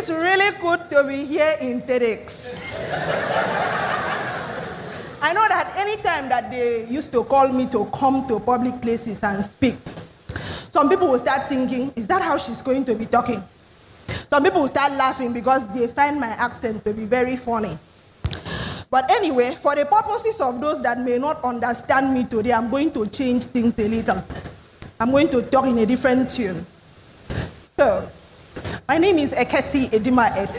It's really good to be here in TEDx. I know that any time that they used to call me to come to public places and speak, some people will start thinking, is that how she's going to be talking? Some people will start laughing because they find my accent to be very funny. But anyway, for the purposes of those that may not understand me today, I'm going to change things a little. I'm going to talk in a different tune. So, my name is Eketi Edima Ette.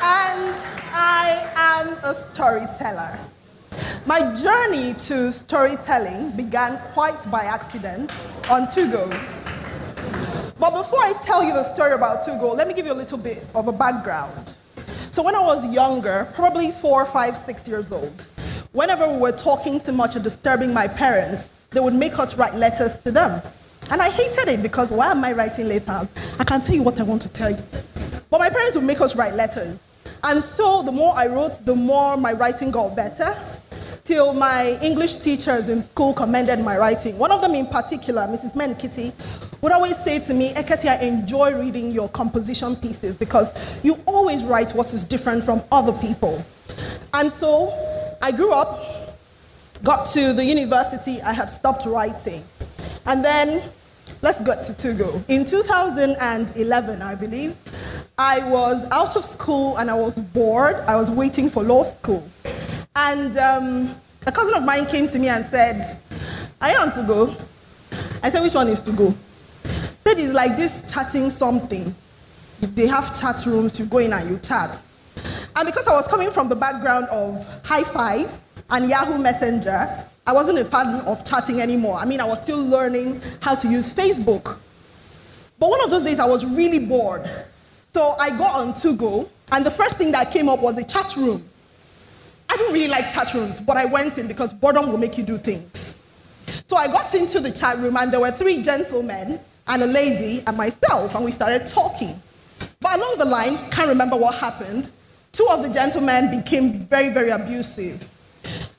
And I am a storyteller. My journey to storytelling began quite by accident on Tugo. But before I tell you the story about Tugo, let me give you a little bit of a background. So when I was younger, probably 4, 5, 6 years old, whenever we were talking too much or disturbing my parents, they would make us write letters to them. And I hated it because why am I writing letters? I can tell you what I want to tell you. But my parents would make us write letters. And so the more I wrote, the more my writing got better, till my English teachers in school commended my writing. One of them in particular, Mrs. Kitty, would always say to me, Eketi, I enjoy reading your composition pieces because you always write what is different from other people. And so I grew up, got to the university, I had stopped writing. And then, let's get to Tugo. In 2011, I believe, I was out of school and I was bored. I was waiting for law school. And a cousin of mine came to me and said, are you on Tugo? I said, which one is Tugo? Said it's like this chatting something. They have chat rooms, you go in and you chat. And because I was coming from the background of High Five and Yahoo Messenger, I wasn't a fan of chatting anymore. I mean, I was still learning how to use Facebook. But one of those days I was really bored. So I got on Tugo, and the first thing that came up was a chat room. I didn't really like chat rooms, but I went in because boredom will make you do things. So I got into the chat room, and there were 3 gentlemen and a lady and myself, and we started talking. But along the line, can't remember what happened, 2 of the gentlemen became very, very abusive.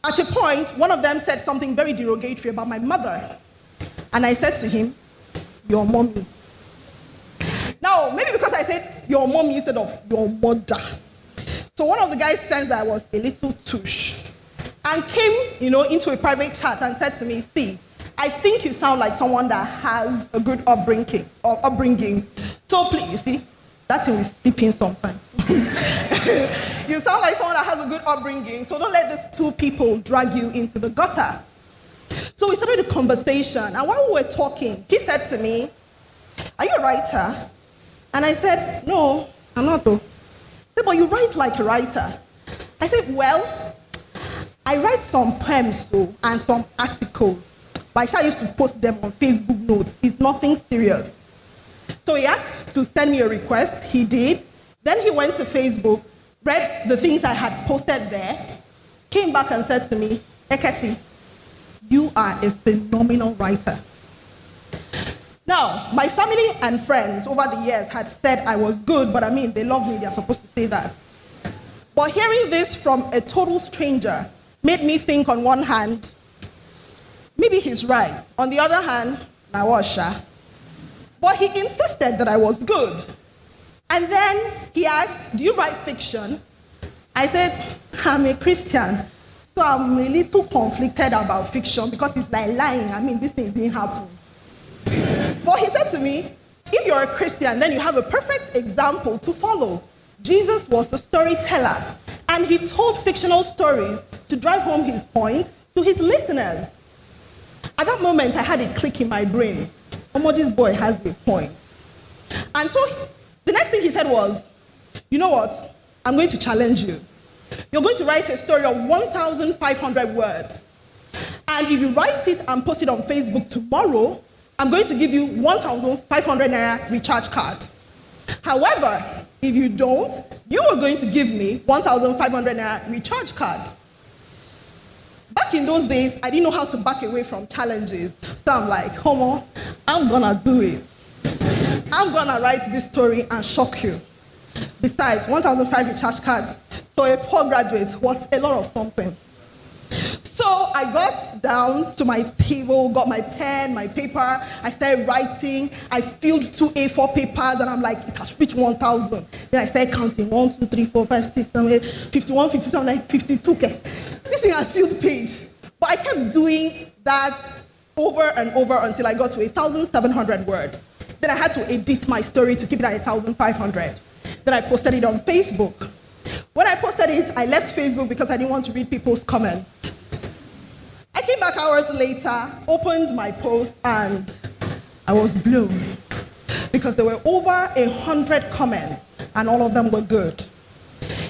At a point, one of them said something very derogatory about my mother. And I said to him, your mommy. Now, maybe because I said your mommy instead of your mother. So one of the guys sensed that I was a little touche and came, into a private chat and said to me, see, I think you sound like someone that has a good upbringing. So please, you see, that thing is sleeping sometimes. You sound like someone that has a good upbringing, so don't let these 2 people drag you into the gutter. So we started a conversation, and while we were talking, he said to me, are you a writer? And I said, no, I'm not though. He said, but you write like a writer. I said, well, I write some poems and some articles, but I used to post them on Facebook notes. It's nothing serious. So he asked to send me a request. He did. Then he went to Facebook, read the things I had posted there, came back and said to me, Eketi, you are a phenomenal writer. Now, my family and friends over the years had said I was good, but I mean, they love me, they're supposed to say that. But hearing this from a total stranger made me think on one hand, maybe he's right. On the other hand, Nawasha. But he insisted that I was good. And then he asked, do you write fiction? I said, I'm a Christian, so I'm a little conflicted about fiction because it's like lying. I mean, these things didn't happen. But he said to me, if you're a Christian, then you have a perfect example to follow. Jesus was a storyteller, and he told fictional stories to drive home his point to his listeners. At that moment, I had a click in my brain. This boy has a point. And so the next thing he said was, you know what? I'm going to challenge you. You're going to write a story of 1,500 words. And if you write it and post it on Facebook tomorrow, I'm going to give you 1,500 naira recharge card. However, if you don't, you are going to give me 1,500 naira recharge card. Back in those days, I didn't know how to back away from challenges. So I'm like, Homo, I'm gonna do it. I'm gonna write this story and shock you. Besides, 1,500 recharge card for a poor graduate was a lot of something. So I I got down to my table, got my pen, my paper. I started writing. I filled 2 A4 papers, and I'm like, it has reached 1,000. Then I started counting 1, 2, 3, 4, 5, 6, 7, 8, 51, 52. I'm like 52. Okay, this thing has filled the page. But I kept doing that over and over until I got to 1,700 words. Then I had to edit my story to keep it at 1,500. Then I posted it on Facebook. When I posted it, I left Facebook because I didn't want to read people's comments. I came back hours later, opened my post, and I was blown because there were over 100 comments, and all of them were good.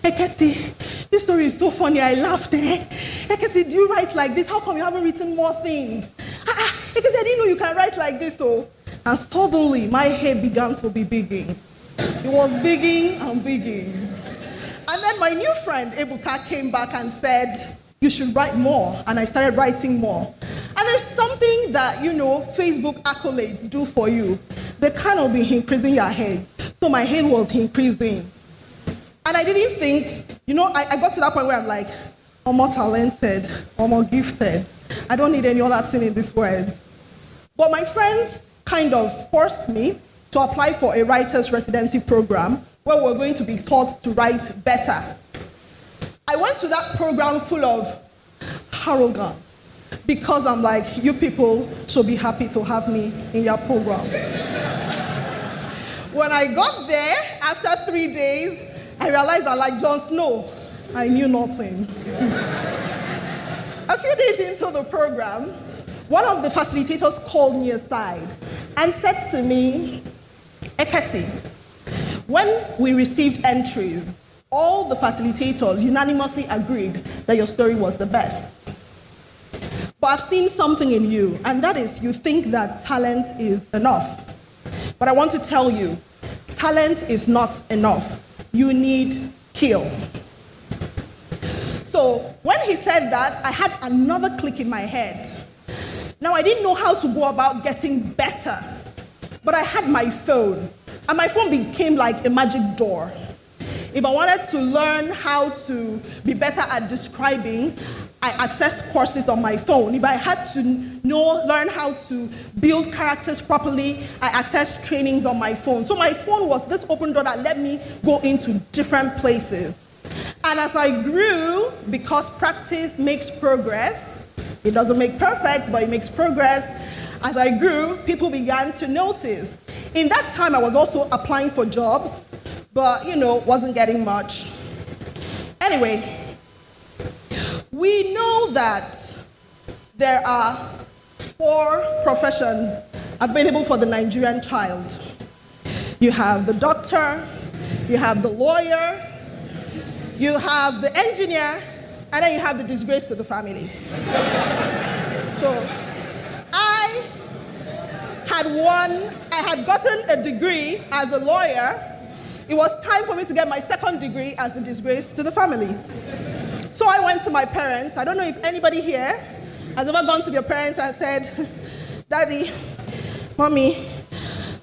Eketi, this story is so funny, I laughed. Eketi, do you write like this? How come you haven't written more things? Eketi, I didn't know you can write like this. And suddenly, my head began to be bigging. It was bigging and bigging. And then my new friend, Ebuka, came back and said, you should write more. And I started writing more. And there's something that, Facebook accolades do for you. They kind of be increasing your head. So my head was increasing. And I didn't think, I got to that point where I'm like, I'm more talented, I'm more gifted. I don't need any other thing in this world. But my friends kind of forced me to apply for a writer's residency program where we're going to be taught to write better. I went to that program full of arrogance because I'm like, you people should be happy to have me in your program. When I got there, after 3 days, I realized that like Jon Snow, I knew nothing. A few days into the program, one of the facilitators called me aside and said to me, Eketi, when we received entries, all the facilitators unanimously agreed that your story was the best. But I've seen something in you, and that is you think that talent is enough. But I want to tell you, talent is not enough. You need skill. So when he said that, I had another click in my head. Now, I didn't know how to go about getting better, but I had my phone, and my phone became like a magic door. If I wanted to learn how to be better at describing, I accessed courses on my phone. If I had to learn how to build characters properly, I accessed trainings on my phone. So my phone was this open door that let me go into different places. And as I grew, because practice makes progress, it doesn't make perfect, but it makes progress. As I grew, people began to notice. In that time, I was also applying for jobs, but, wasn't getting much. Anyway, we know that there are 4 professions available for the Nigerian child. You have the doctor, you have the lawyer, you have the engineer, and then you have the disgrace to the family. So I had gotten a degree as a lawyer. It was time for me to get my second degree as the disgrace to the family. So I went to my parents. I don't know if anybody here has ever gone to their parents and said, Daddy, Mommy,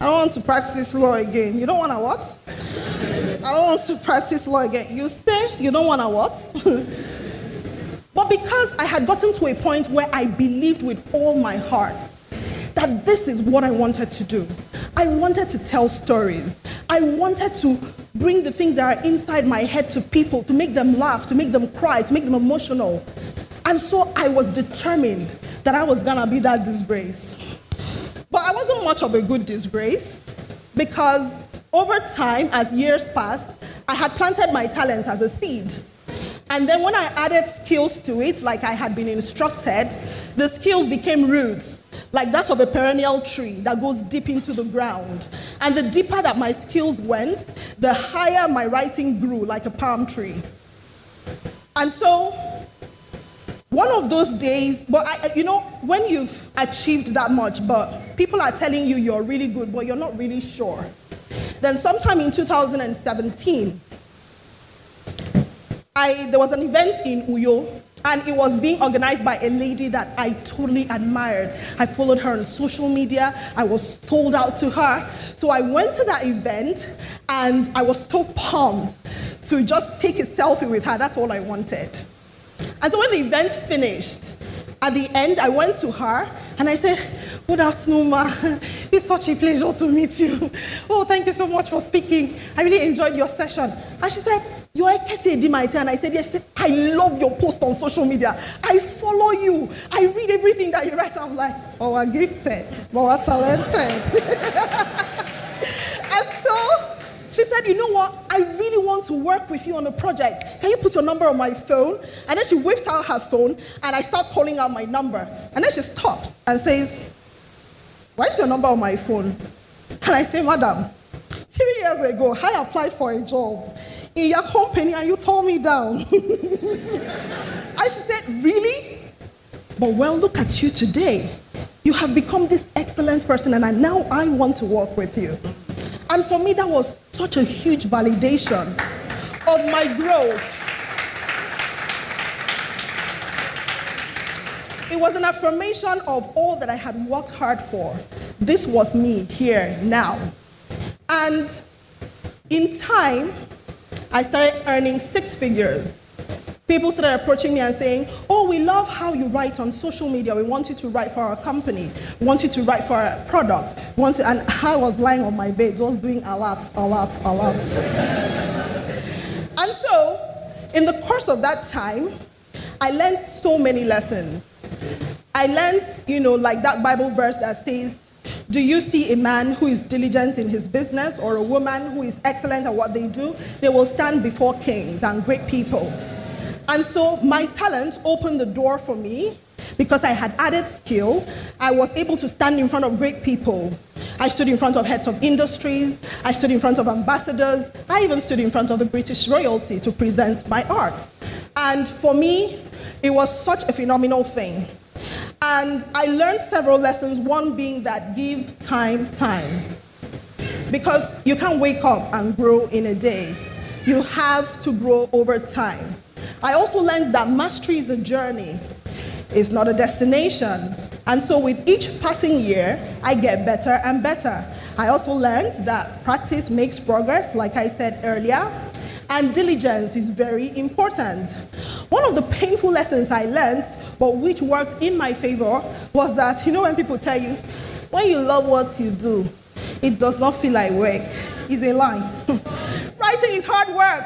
I don't want to practice law again. You don't want to what? I don't want to practice law again. You say you don't want to what? But because I had gotten to a point where I believed with all my heart that this is what I wanted to do. I wanted to tell stories. I wanted to bring the things that are inside my head to people, to make them laugh, to make them cry, to make them emotional. And so I was determined that I was gonna be that disgrace. But I wasn't much of a good disgrace because over time, as years passed, I had planted my talent as a seed. And then when I added skills to it, like I had been instructed, the skills became roots, like that of a perennial tree that goes deep into the ground. And the deeper that my skills went, the higher my writing grew, like a palm tree. And so, one of those days, but when you've achieved that much, but people are telling you you're really good, but you're not really sure. Then sometime in 2017, there was an event in Uyo, and it was being organized by a lady that I totally admired. I followed her on social media. I was sold out to her. So I went to that event, and I was so pumped to just take a selfie with her. That's all I wanted. And so when the event finished, At the end, I went to her and I said, "Good afternoon, ma. It's such a pleasure to meet you. Oh, thank you so much for speaking. I really enjoyed your session." And she said, "You're Eketi Edima Ette." And I said, "Yes, I love your post on social media. I follow you. I read everything that you write." I'm like, "Oh, we're gifted, but we're talented." And so she said, "You know what? I really want to work with you on a project. Can you put your number on my phone?" And then she whips out her phone, and I start calling out my number. And then she stops and says, "Why is your number on my phone?" And I say, "Madam, 3 years ago, I applied for a job in your company, and you turned me down." And she said, "Really? But well, look at you today. You have become this excellent person, and now I want to work with you." And for me, that was such a huge validation of my growth. It was an affirmation of all that I had worked hard for. This was me here now. And in time, I started earning 6 figures. People started approaching me and saying, "Oh, we love how you write on social media. We want you to write for our company. We want you to write for our product. And I was lying on my bed just doing a lot. And so, in the course of that time, I learned so many lessons. I learned, like that Bible verse that says, "Do you see a man who is diligent in his business, or a woman who is excellent at what they do? They will stand before kings and great people." And so my talent opened the door for me because I had added skill. I was able to stand in front of great people. I stood in front of heads of industries. I stood in front of ambassadors. I even stood in front of the British royalty to present my art. And for me, it was such a phenomenal thing. And I learned several lessons, one being that give time. Because you can't wake up and grow in a day. You have to grow over time. I also learned that mastery is a journey. It's not a destination. And so with each passing year, I get better and better. I also learned that practice makes progress, like I said earlier, and diligence is very important. One of the painful lessons I learned, but which worked in my favor, was that, when people tell you, when you love what you do, it does not feel like work. It's a lie. Writing is hard work.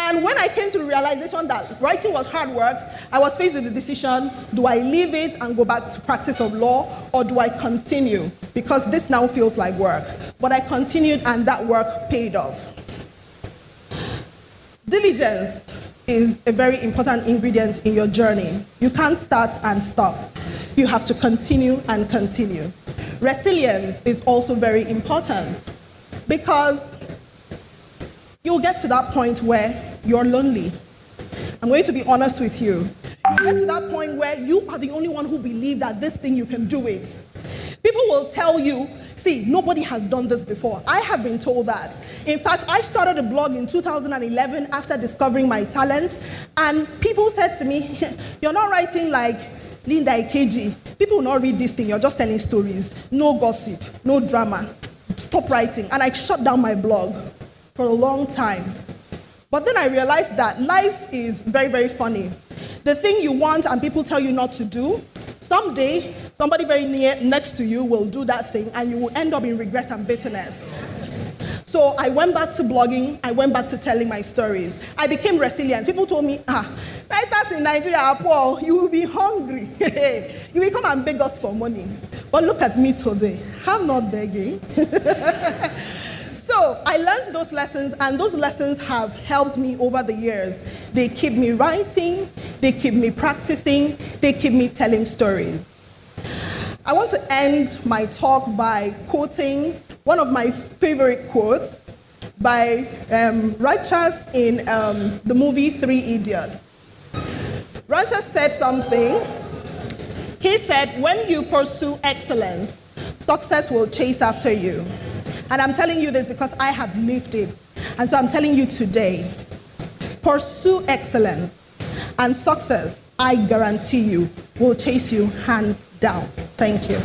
And when I came to the realization that writing was hard work, I was faced with the decision, do I leave it and go back to practice of law, or do I continue? Because this now feels like work. But I continued, and that work paid off. Diligence is a very important ingredient in your journey. You can't start and stop. You have to continue and continue. Resilience is also very important, because you'll get to that point where you're lonely. I'm going to be honest with you. You'll get to that point where you are the only one who believes that this thing, you can do it. People will tell you, "See, nobody has done this before." I have been told that. In fact, I started a blog in 2011 after discovering my talent, and people said to me, "You're not writing like Linda Ikeji. People will not read this thing. You're just telling stories. No gossip, no drama. Stop writing." And I shut down my blog for a long time. But then I realized that life is very, very funny. The thing you want and people tell you not to do, someday somebody very next to you will do that thing, and you will end up in regret and bitterness. So I went back to blogging. I went back to telling my stories. I became resilient. People told me, writers in Nigeria are poor. You will be hungry. You will come and beg us for money. But look at me today. I'm not begging. So I learned those lessons, and those lessons have helped me over the years. They keep me writing, they keep me practicing, they keep me telling stories. I want to end my talk by quoting one of my favorite quotes by Righteous in the movie 3 Idiots. Righteous said something. He said, "When you pursue excellence, success will chase after you." And I'm telling you this because I have lived it. And so I'm telling you today, pursue excellence, and success, I guarantee you, will chase you hands down. Thank you.